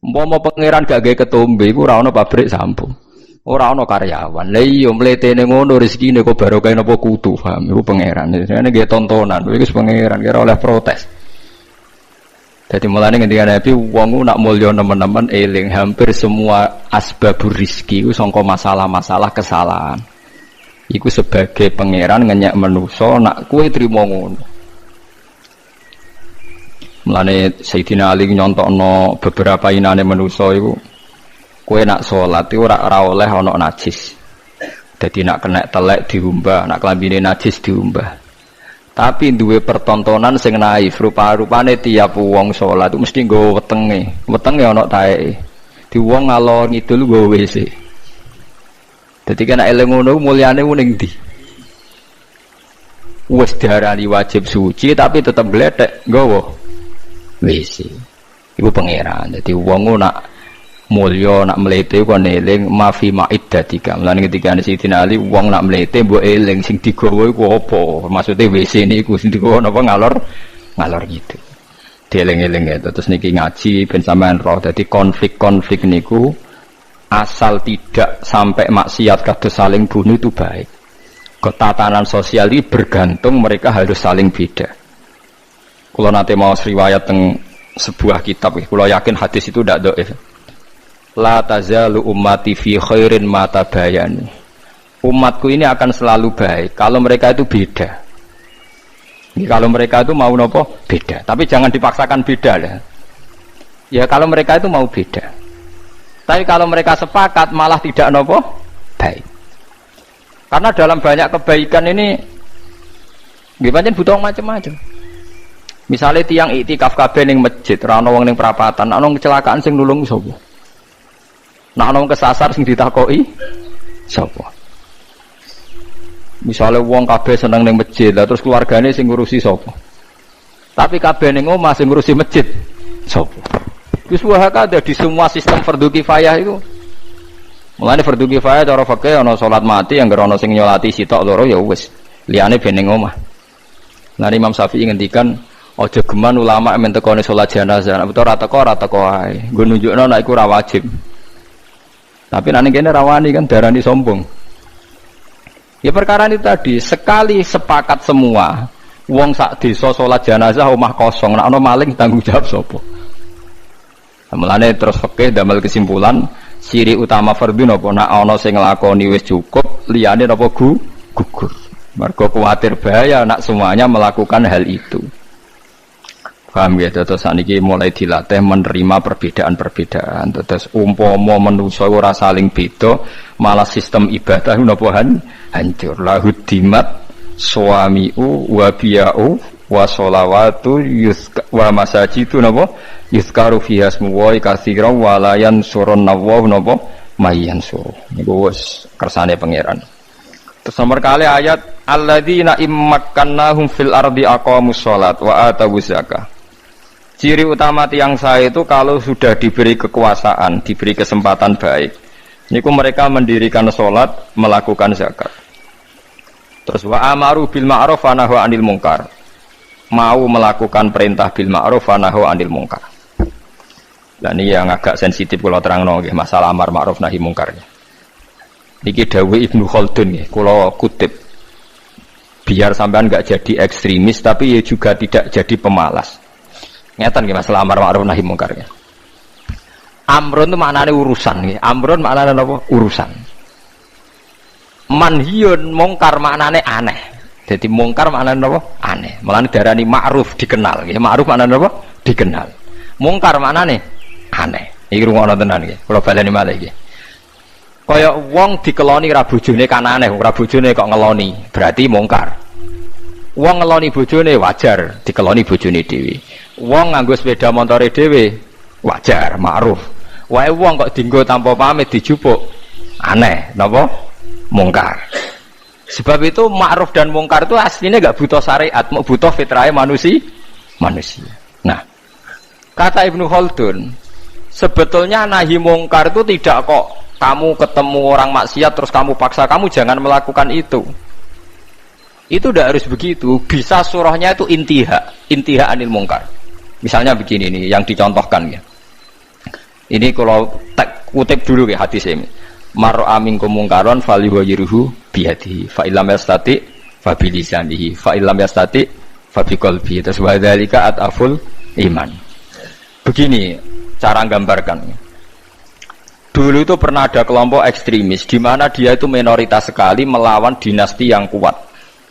Umpama pangeran gak gawe ketombe iku ora ana pabrik sampo. Ora ana karyawan. Lah iya mletene ngono rezekine kok barokah napa kudu, paham? Iku pangeran. Jane nggih tontonan, iku pangeran kira oleh protes. Jadi mulane ketika Nabi wong nak mulya nemen-nemen eling hampir semua asbabur rizki iku sangka masalah-masalah kesalahan. Iku sebagai pangeran ngenyek manusa nak kowe trimo ngono. Mulane Sayyidina Ali nyontokno beberapa inane manusa iku kowe nak salat iku ora oleh ana najis. Dadi nak kena telek diumbah, nak klambine najis diumbah. Tapi duwe pertontonan sing naif, rupa-rupane tiap wong salat itu mesti nggo wetenge. Wetenge ana taeke. Di wong ngalor ngidul nggo WC. Dadi kena eling ngono mulyane ning ndi? Wis diarani wajib suci tapi tetep gledek nggawa WC. Iku pangeran. Dadi wong nak mulya nak mlete kok eling mafi ma'iddatika. Mulane ketika Sayyidina Ali wong nak mlete mbok eling sing digawa iku apa? Maksude WC niku sing digawa napa ngalor gitu. Dieling-eling ya. Terus niki ngaji ben sampean roh. Dadi konflik-konflik niku asal tidak sampai maksiat kados saling bunuh itu baik. Ketatanan sosial ini bergantung mereka harus saling beda. Kalau nanti mau riwayat teng sebuah kitab, kalau yakin hadis itu tidak dhaif. La tazalu ummati fi khairin ma tabayani. Umatku ini akan selalu baik kalau mereka itu beda. Kalau mereka itu mau nopo beda, tapi jangan dipaksakan beda lah. Ya kalau mereka itu mau beda. Tapi kalau mereka sepakat malah tidak nopo baik. Karena dalam banyak kebaikan ini gimana butuh macam-macam. Misalnya tiang iktikaf kabeh ning masjid, ora ana wong ning perapatan, ana kecelakaan sing nulung sapa? Nek ana wong kesasar sing ditakoki sapa? Misalnya wong kabeh seneng ning masjid, lah terus keluargane sing ngurusi sapa? Tapi kabeh ning omah sing ngurusi masjid sapa? Wis wae ada di semua sistem fardhu kifayah itu. Mulane fardhu kifayah cara fikih ana salat mati yang ana sing nyolati sitok loro ya wis, liyane ben ning omah. Nah Imam Syafi'i ngendikan aja geman ulama men tekone salat jenazah, nek ora teko ae. Nggo nunjukno nek iku ora wajib. Tapi nek kene rawani kan darani sombong. Ya perkara itu tadi, sekali sepakat semua, wong sak desa salat jenazah omah kosong, nek ana maling tanggung jawab sapa? Mulane terus fikih damel kesimpulan, ciri utama fardhu napa nek ana sing nglakoni wis cukup, liyane napa gugur. Mergo kuwatir bahaya nek semuanya melakukan hal itu. Paham ya, terus saniki mulai dilatih menerima perbedaan-perbedaan. Terus umpama manusa ora saling beda, malah sistem ibadah napa hancur. Lahudimat suamiu wa biya'u wa sholawatu wa masajidu napa yuzkaru fiha ismullahi katsiran wa la yansurun nawahu napa mayansur. Niku wis kersane pangeran. Terus nomor kali ayat alladzina immakkannahum fil ardi aqamus shalat wa atawuz zakah. Ciri utama tiang saya itu kalau sudah diberi kekuasaan, diberi kesempatan baik, niku mereka mendirikan sholat, melakukan zakat. Terus wa amaru bil ma'ruf wa nahu 'anil munkar. Mau melakukan perintah bil ma'ruf wa nahu 'anil munkar. Dan ini yang agak sensitif kalau terangno nggih masalah amar ma'ruf nahi munkar. Niki dawuh Ibnu Khaldun nggih, kula kutip. Biar sampean enggak jadi ekstremis tapi ya juga tidak jadi pemalas. Ngeten nggih masalah amar ma'ruf nahi munkar nggih. Amrun itu maknane urusan nggih. Amrun maknane apa? Urusan. Manhiyun mungkar maknane aneh. Jadi mungkar maknane apa? Aneh. Mulane darani ma'ruf dikenal nggih. Ma'ruf maknane apa? Dikenal. Mungkar maknane aneh. Iki rungokno tenan nggih. Kula baleni malih nggih. Kaya wong dikeloni ra bojone kan aneh, ora bojone kok ngeloni, berarti mungkar. Wong ngeloni bojone wajar, dikeloni bojone dhewe. Wong nganggo sepeda montore dhewe wajar, ma'ruf. Wae wong kok dienggo tanpa pamit dijupuk aneh, napa? Mungkar. Sebab itu ma'ruf dan mungkar itu aslinya enggak butuh syariat, mau butuh fitrah manusia. Nah, kata Ibnu Khaldun, sebetulnya nahi mungkar itu tidak kok kamu ketemu orang maksiat terus kamu paksa kamu jangan melakukan itu. Itu tidak harus begitu. Bisa surahnya itu intiha anil mungkar. Misalnya begini nih yang dicontohkan ya. Ini kalau tak kutip dulu ya hadis ini. Mar'a minkum mungkaron falyughayyirhu biyadihi fa illam yastati fa bilisanihi fa illam yastati fa biqalbihi. Terus wa dzalika ataful iman. Begini cara gambarkan. Dulu itu pernah ada kelompok ekstremis di mana dia itu minoritas sekali melawan dinasti yang kuat.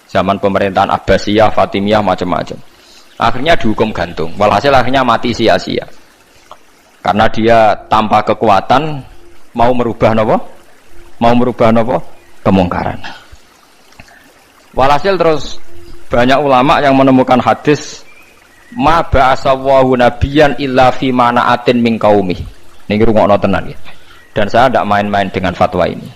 Zaman pemerintahan Abbasiyah, Fatimiyah macam-macam. Akhirnya dihukum gantung. Walhasil akhirnya mati sia-sia. Karena dia tanpa kekuatan mau merubah nopo? Mau merubah nopo? Kemungkaran. Walhasil terus banyak ulama yang menemukan hadis ma ba'asawahu nabiyan illa fi mana'atin min qaumi. Niki rungokno tenan ya. Dan saya tidak main-main dengan fatwa ini.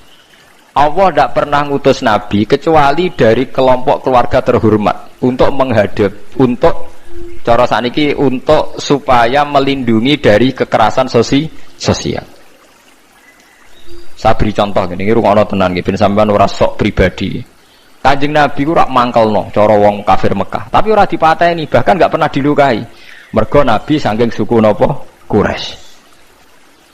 Allah tidak pernah ngutus nabi kecuali dari kelompok keluarga terhormat untuk menghadap, untuk cara saniki untuk supaya melindungi dari kekerasan sosial. Saya beri contoh gini, rungokno tenan nggih ben sampean ora sok pribadi. Kanjeng Nabi ku rak mangkelno cara wong kafir Mekah, tapi ora dipateni, bahkan enggak pernah dilukai. Mergo Nabi saking suku napa? Quraisy.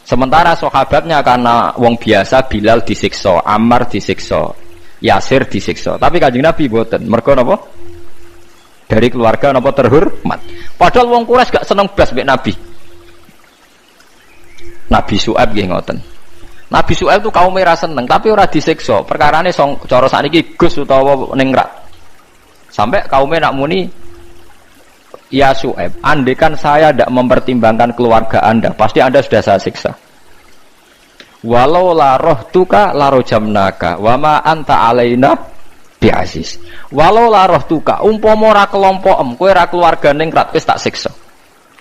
Sementara sahabatnya karena wong biasa, Bilal disiksa, Ammar disiksa, Yasir disiksa. Tapi Kanjeng Nabi mboten. Mergo napa? Dari keluarga napa terhormat. Padahal wong Quraisy gak seneng blas mbek Nabi. Nabi Syuaib nggih ngoten. Nabi Syuaib itu kaum merah seneng, tapi ora disiksa. Perkarane cara sakniki Gus utawa ningrat. Sampai kaumnya nak muni, ya Syuaib, andekan saya tidak mempertimbangkan keluarga Anda, pasti Anda sudah saya siksa. Walau la rohtuka la rojamnaka, wa ma anta alaina bi'aziz. Walau la rohtuka, umpama ora kelompokem, kowe ora keluarga ningrat wis tak siksa.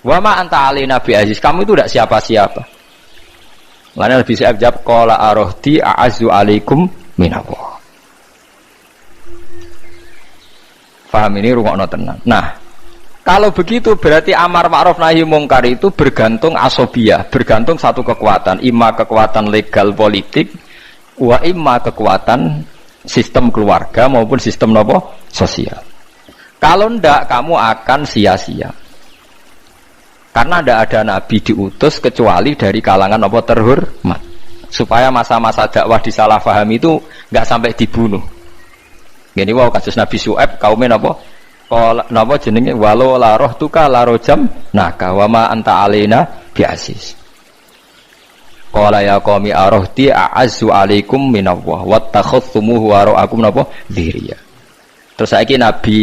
Wa ma anta alaina bi'aziz, kamu itu tidak siapa-siapa. Lain Nabi Syuaib jawab, qala arohti a'azzu alaikum minallah. Paham ini rungokno tenan. Nah, kalau begitu berarti amar ma'ruf nahi mungkar itu bergantung asobiyah, bergantung satu kekuatan, imma kekuatan legal politik, wa imma kekuatan sistem keluarga maupun sistem nopo sosial. Kalau ndak kamu akan sia-sia. Karena ndak ada nabi diutus kecuali dari kalangan nopo terhormat, supaya masa-masa dakwah disalahfahami itu nggak sampai dibunuh. Gini wow kasus Nabi Syuaib kaumnya nopo? Kalau napa jenenge walau la rohtuka la rojam naka wa ma anta alaina bi'aziz. Qala ya qaumi arohti a'azzu alaikum minallah wattakhadhtumuhu wara'akum napa dziriya. Terus saiki Nabi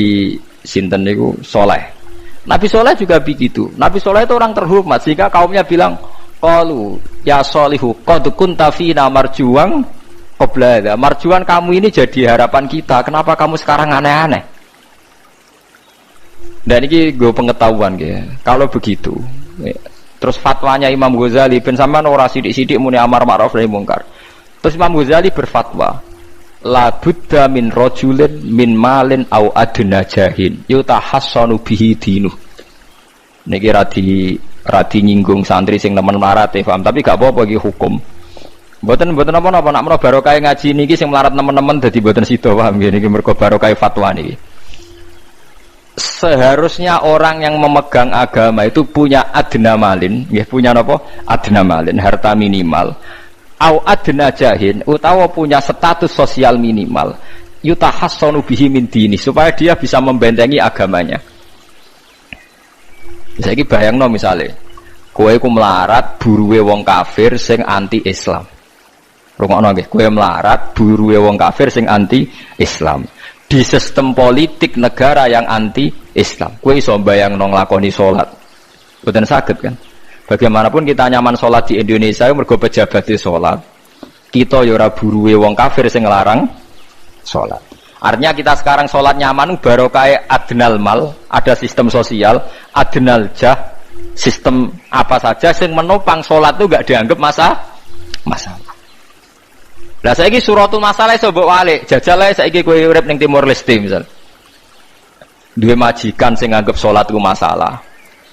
sinten niku Saleh. Nabi Saleh juga begitu. Nabi Saleh itu orang terhormat sehingga kaumnya bilang qalu ya Salihu qad kunta fina marjuwan qabla hadza. Marjuwan kamu ini jadi harapan kita. Kenapa kamu sekarang aneh-aneh? Dan ini gue pengetahuan ya. Kalau begitu, terus fatwanya Imam Ghazali, ben sampean ora sidik-sidik muni amar ma'ruf nahi mungkar. Terus Imam Ghazali berfatwa, la budda min rajulin min malin au adna jahin yutahassanu bihi dinuh. Niki radi nyinggung santri sing nemen melarat paham, tapi gak apa-apa iki hukum. Mboten apa-apa nak menawa barokah ngaji niki sing melarat nemen-nemen dadi mboten sida paham niki mergo barokah fatwa niki. Seharusnya orang yang memegang agama itu punya adna malin, ya punya apa? Adna malin, harta minimal. Au adna jahin, utawa punya status sosial minimal. Yutahassanu bihi min dini, supaya dia bisa membentengi agamanya. Saiki bayangno misale, kowe ku melarat buruwe wong kafir sing anti Islam. Rungokno nggih, kowe melarat buruwe wong kafir sing anti Islam. Di sistem politik negara yang anti-Islam, kowe iso mbayangno nglakoni salat. Mboten saged kan? Bagaimanapun kita nyaman salat di Indonesia mergo pejabat salat. Kita ya ora buruwe wong kafir sing nglarang salat. Artinya kita sekarang salat nyaman barokah adnal mal, ada sistem sosial, adnal jah, sistem apa saja sing menopang salat itu enggak dianggap masalah. Lah saiki suratul masalah iso mbok walik, jajal ae saiki kowe urip ning Timor Leste misal. Duwe majikan sing nganggep salat itu masalah.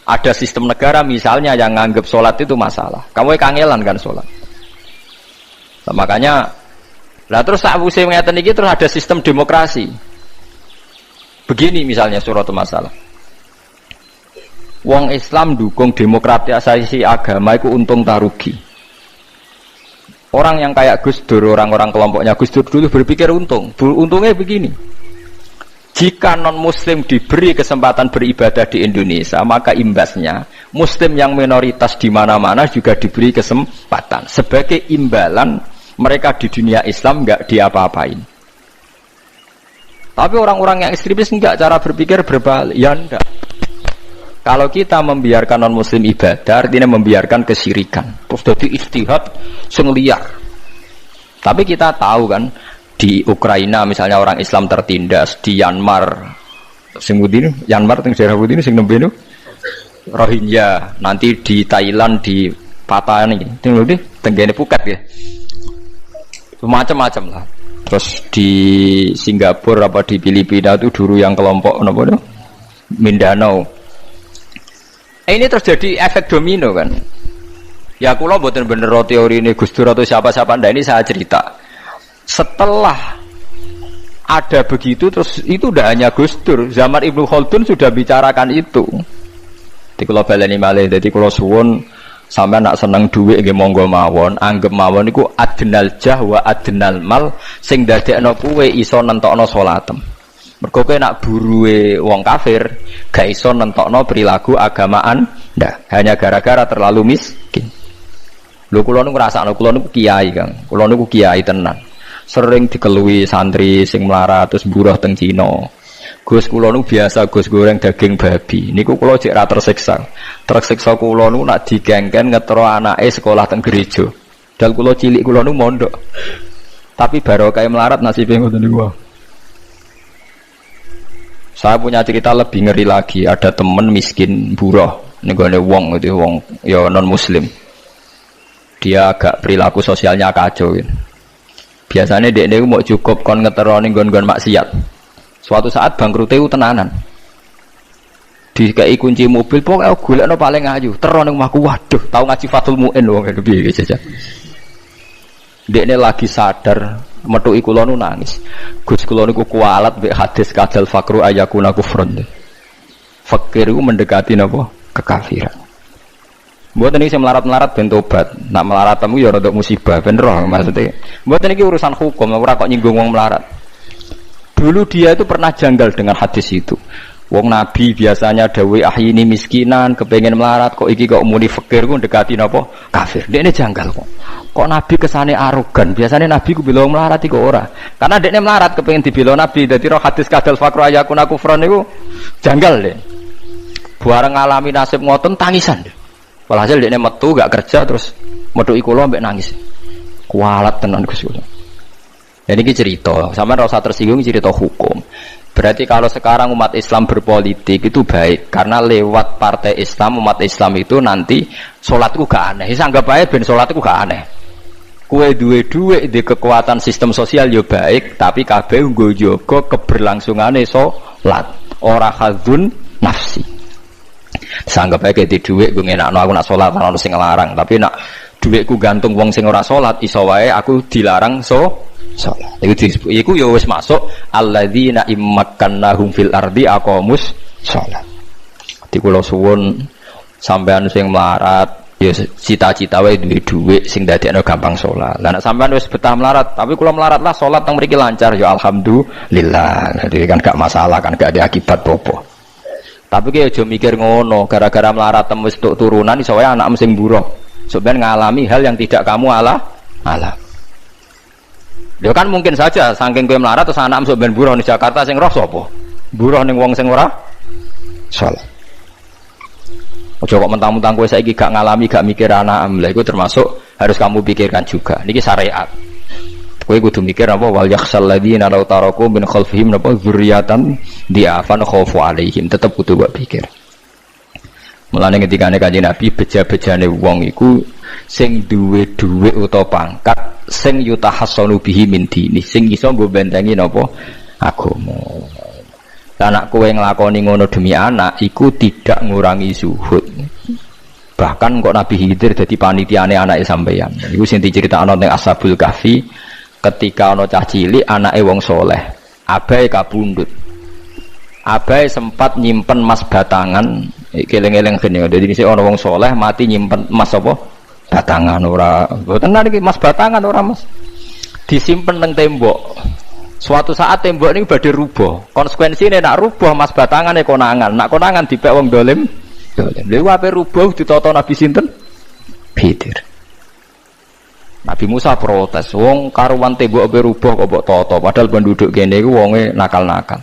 Ada sistem negara misalnya yang nganggep salat itu masalah. Kamu kangelan kan salat. Nah, makanya lah terus sakwise ngeten iki terus ada sistem demokrasi. Begini misalnya suratul masalah. Wong Islam dukung demokratisasi agama itu untung tak rugi. Orang yang kayak Gus Dur, orang-orang kelompoknya Gus Dur dulu berpikir untung. Untungnya begini. Jika non-muslim diberi kesempatan beribadah di Indonesia, maka imbasnya muslim yang minoritas di mana-mana juga diberi kesempatan. Sebagai imbalan mereka di dunia Islam enggak diapa-apain. Tapi orang-orang yang ekstremis enggak, cara berpikir berbalik. Ya enggak. Kalau kita membiarkan non-muslim ibadah, artinya membiarkan kesyirikan. Terus jadi istihad sing liar. Tapi kita tahu kan, di Ukraina misalnya orang Islam tertindas, di Myanmar sing ini, Myanmar teng daerah ini sing nembe niku Rohingya, nanti di Thailand di Papua nih, teng lho tenggene Phuket ya. Macam-macam lah. Terus di Singapura apa di Filipina itu dulu yang kelompok napa itu Mindanao. Ini terjadi efek domino kan. Ya kula mboten bener teori ini Gus Dur atau siapa-siapa ndak, ini saya cerita. Setelah ada begitu terus itu udah hanya Gus Dur, zaman Ibnu Khaldun sudah bicarakan itu. Di kula baleni malih, dadi kula suwun sampean nak seneng dhuwit nggih monggo mawon, anggap mawon iku adnal jah wa adnal mal sing dadekno kowe iso nentokno salatem. Mergo kowe nak buruwe wong kafir gak iso nentokno perilaku agamaan ndak, hanya gara-gara terlalu miskin. Lho kula niku ngrasakno, kula niku kiai Kang. Kula niku kiai tenan. Sering dikelui santri sing melarat terus buruh teng Cina. Gus kula nu biasa Gus goreng daging babi. Niku kula cek ra tersiksa. Tersiksa kula nu nak digengken ngetro anake sekolah teng gereja. Dal kula cilik kula nu mondok. Tapi barokah melarat nasibe ngoten niku. Saya punya cerita lebih ngeri lagi. Ada temen miskin buruh niku wong itu wong ya non muslim. Dia agak perilaku sosialnya kacau gitu. Biasanya dia mau cukup kon ngeteroni gon-gon maksiat. Suatu saat bangkrut itu tenanan. Dikai kunci mobil, pokoknya golekno paling ayu. Terone omahku, waduh, tahu ngaji Fathul Muin wong ngene piye saja. Dekne lagi sadar, metuki kula nu nangis. Gus kula niku kualat mbek hadis kadal fakru ayakuna kufrun. Fakir iku mendekati napa? Kekafiran. Mboten iki sing melarat-melarat ben tobat. Nak melarat temu ya rada musibah ben roh maksudnya. Mboten iki urusan hukum, ora kok nyinggung wong melarat. Dulu dia itu pernah janggal dengan hadis itu. Wong Nabi biasanya dawuh ahyini miskinan, kepengin melarat kok iki kok muni fakir ku ndekati napa? Kafir. Dekne janggal kok. Kok Nabi kesane arogan. Biasanya Nabi ku bilang melarat iku ora. Karena dekne melarat kepengin dibela Nabi. Dadi roh hadis kadal fakru ayakuna kufran niku janggal deh. Bareng ngalami nasib ngoten tangisan deh. Walhasil dia metu gak kerja terus metuki kula mbek nangis. Kualat tenan Gus kula. Jadi ini cerita, sampean ora usah tersinggung cerita hukum. Berarti kalau sekarang umat Islam berpolitik itu baik karena lewat partai Islam umat Islam itu nanti salatku gak aneh. Wis anggap ae ben salatku gak aneh. Kowe duwe di kekuatan sistem sosial yo baik, tapi kabeh nggo jaga keberlangsungane salat. Ora hadzun nafsi. Sanggap ae di dhuwit gue ngenakno aku nak salat ana sing nglarang, tapi nak dhuwitku gantung wong sing ora salat iso wae aku dilarang salat. Iku ya wis masuk alladzina immakannahum fil ardi aqamus shalah. Di kula suwun sampean sing melarat ya cita-cita wae duwe dhuwit sing dadekno gampang salat. Lah nek sampean wis betah melarat, tapi kula melarat lah salat teng mriki lancar ya alhamdulillah. Jadi kan gak masalah kan gak ada akibat apa-apa. Tapi ki aja mikir ngono, gara-gara melarat temu tuk turunan iso wae anak sing buruh. Sampeyan ngalami hal yang tidak kamu alami. Lho kan mungkin saja saking kowe melarat terus anak sampeyan buruh di Jakarta sing roh sapa? Buruh ning wong sing ora salat. Aja kok mentang-mentang kowe saiki gak ngalami, gak mikir anak, lha iku termasuk harus kamu pikirkan juga. Niki syariat. Kowe kudu mikir apa wal yakhsal ladzina law taraku min khalfihim napa dzurriatan diafan khaufu alaihim, tetep kudu mbok pikir. Mulane ketikane Kanjeng Nabi beja-bejane wong iku sing duwe dhuwit utawa pangkat sing yutahassanu bihi min dini, sing iso nggo bentengi napa agama. Lah nek kowe nglakoni ngono demi anak iku tidak ngurangi zuhud. Bahkan kok Nabi Khidir dadi panitiane anake sampeyan. Iku sing diceritakno ning Ashabul Kahfi. Ketika ana cah cilik anake wong soleh, abahe kabundut. Abahe sempat nyimpen emas batangan Keleng-eleng gini. Jadi ini orang wong soleh mati nyimpen emas apa? Batangan ora. Tenan iki emas batangan ora Mas. Disimpen teng tembok. Suatu saat tembok ini badhe rubuh. Konsekuensine nak rubuh emas batangane konangan. Nak konangan dipek wong dolim. Lha ape rubuh ditata Nabi sinten? Khidir. Nabi Musa protes, wong karuan tembok ape rubuh kok mbok tata, padahal penduduk kene iku wonge nakal-nakal.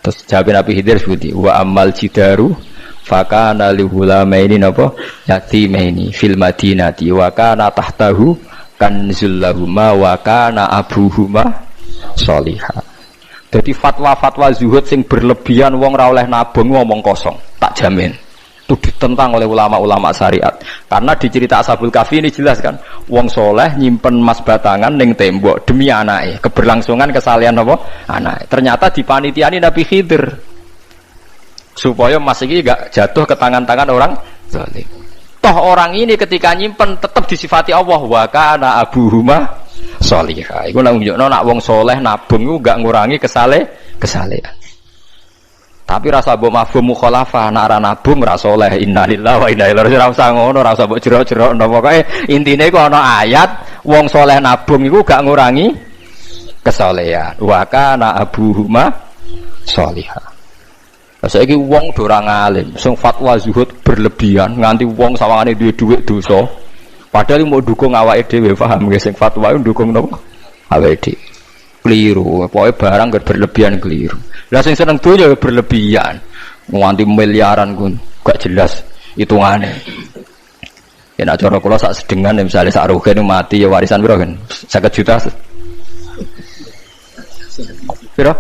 Terus jawab Nabi Khidir seperti wa amal jidaru fakana li hulamaini napa yatimaini fil madinati wa kana tahtahu kanzul lahuma wa kana abuhuma sholihah. Jadi fatwa-fatwa zuhud sing berlebihan wong ra oleh nabung ngomong kosong, tak jamin. Itu ditentang oleh ulama-ulama syariat. Karena di cerita Ashabul Kahfi ini jelas kan, wong soleh nyimpen emas batangan ning tembok demi anake, keberlangsungan kesalehan apa? Anake. Ternyata dipanitiani Nabi Khidir. Supaya emas iki enggak jatuh ke tangan-tangan orang zalim. Toh orang ini ketika nyimpen tetap disifati Allah wa kana abuhuma sholihah. Iku nunjukno nak wong soleh nabung iku enggak ngurangi kesalehan. Tapi rasa mbok mafhum mukhalafah nak ora nabung ora saleh innalillahi wa inna ilaihi raji'un ora usah ngono ora usah mbok jero-jero pokoke intine iku ana ayat wong saleh nabung iku gak ngurangi kesalehan wa kana abuhuma sholihah. Saiki wong do ora ngalim sing fatwa zuhud berlebihan nganti wong sawangane duwe dhuwit dosa padahal mau dukung awake dhewe paham nggih sing fatwa ndukung napa awake dhewe keliru pokoke barang berlebihan keliru. Lah sing seneng donya berlebihan. Nganti miliaran kun gak jelas hitungane. Ya nek cara kula sak sedengan misale sak rugen mati ya warisan piro kan? 50 juta. Piro?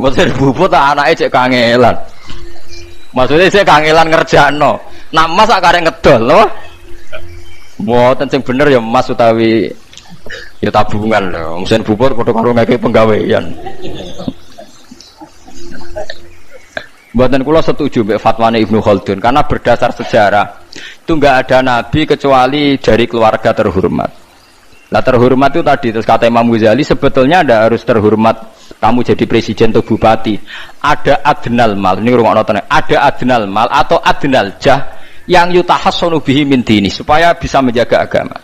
Mesin bubut anake cek kangelan. Maksudnya saya kangelan ngerjakno. Nak mas sak karek ngedol lho. Mboten sing bener ya emas utawi ya tabungan lho. Mesin bubur padha karo ngeke penggawean. Mboten kula setuju mbek fatwane Ibnu Khaldun karena berdasar sejarah itu enggak ada nabi kecuali dari keluarga terhormat. Lah terhormat itu tadi terus kata Imam Ghazali sebetulnya ndak harus terhormat kamu jadi presiden atau bupati. Ada adnal mal, ini rungokno tenan. Ada adnal mal atau adnal jah yang yutahassanu bihi min dini supaya bisa menjaga agama.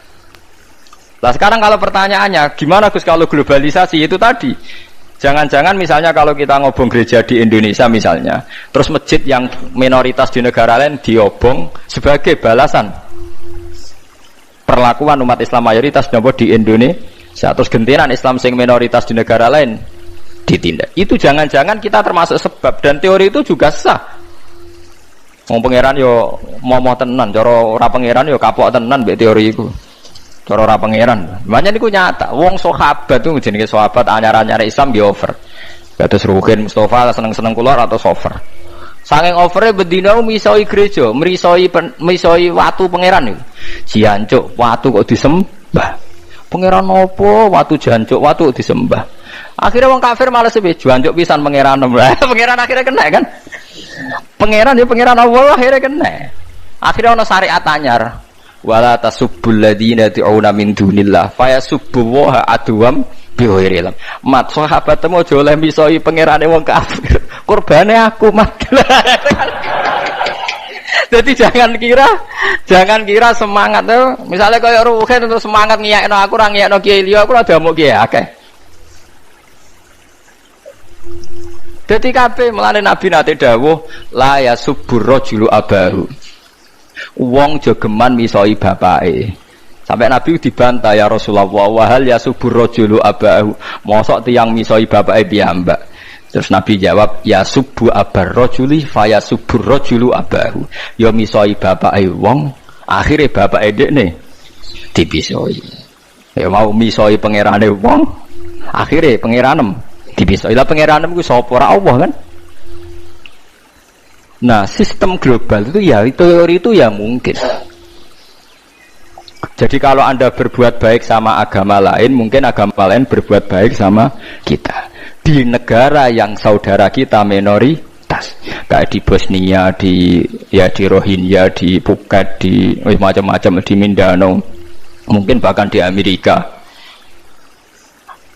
Nah sekarang kalau pertanyaannya gimana Gus kalau globalisasi itu tadi jangan-jangan misalnya kalau kita ngobong gereja di Indonesia misalnya terus masjid yang minoritas di negara lain diobong sebagai balasan perlakuan umat Islam mayoritas di Indonesia terus gentiran Islam sing minoritas di negara lain ditindak itu jangan-jangan kita termasuk sebab dan teori itu juga sah. Wong pangeran yo momo tenan, cara ora pangeran yo kapok tenan mbek teori iku. Cara ora pangeran. Makanya niku nyata, wong sahabat itu jenenge sahabat anyar-anyar Islam di over. Kados Ruhin Mustafa seneng-seneng kula atau over. Saking overe bendina misoi gereja, misoi watu pangeran niku. Jancuk watu kok disembah. Pangeran opo watu jancuk watu kok disembah. Akhirnya wong kafir malah sepe jancuk pisan pangeran. Pangeran akhirnya kena kan. Pangeran ya pangeran Allah akhirnya kena. Akhirnya ana syariat anyar. Wala tasubbul ladina tu'una min dunillah fayasubbu wa adwam biwairillah. Mat sahabat temu aja oleh misoi pangerane wong kafir. Kurbane aku mat. Jadi jangan kira semangat tuh. Misalnya kaya Ruhin terus semangat ngiyakno aku ora ngiyakno kiai liya aku ora damuk kiai akeh. Dadi kabeh melane Nabi nate dawuh la yasubbur rajulu abahu. Wong jogeman misoi bapake. Sampai Nabi dibantah ya Rasulullah wa hal yasubbur rajulu abahu. Mosok tiyang misoi bapake piyambak. Terus Nabi jawab ya subbu abar rajuli fa yasubbur rajulu abahu. Ya misoi bapake wong, akhire bapake dekne dipisoi. Ya mau misoi pangerane wong, akhire pangeranem dipisoi. Lah pangeranem ku sapa ora Allah kan? Nah, sistem global itu ya teori itu ya mungkin. Jadi kalau Anda berbuat baik sama agama lain, mungkin agama lain berbuat baik sama kita. Di negara yang saudara kita minoritas, kayak di Bosnia, di Rohingya, di Phuket, di macam-macam di Mindanao, mungkin bahkan di Amerika.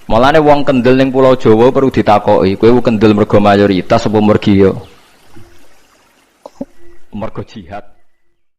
Mulane wong kendel ning Pulau Jawa perlu ditakoki, kowe kendel mergo mayoritas apa mergo mergo jihad?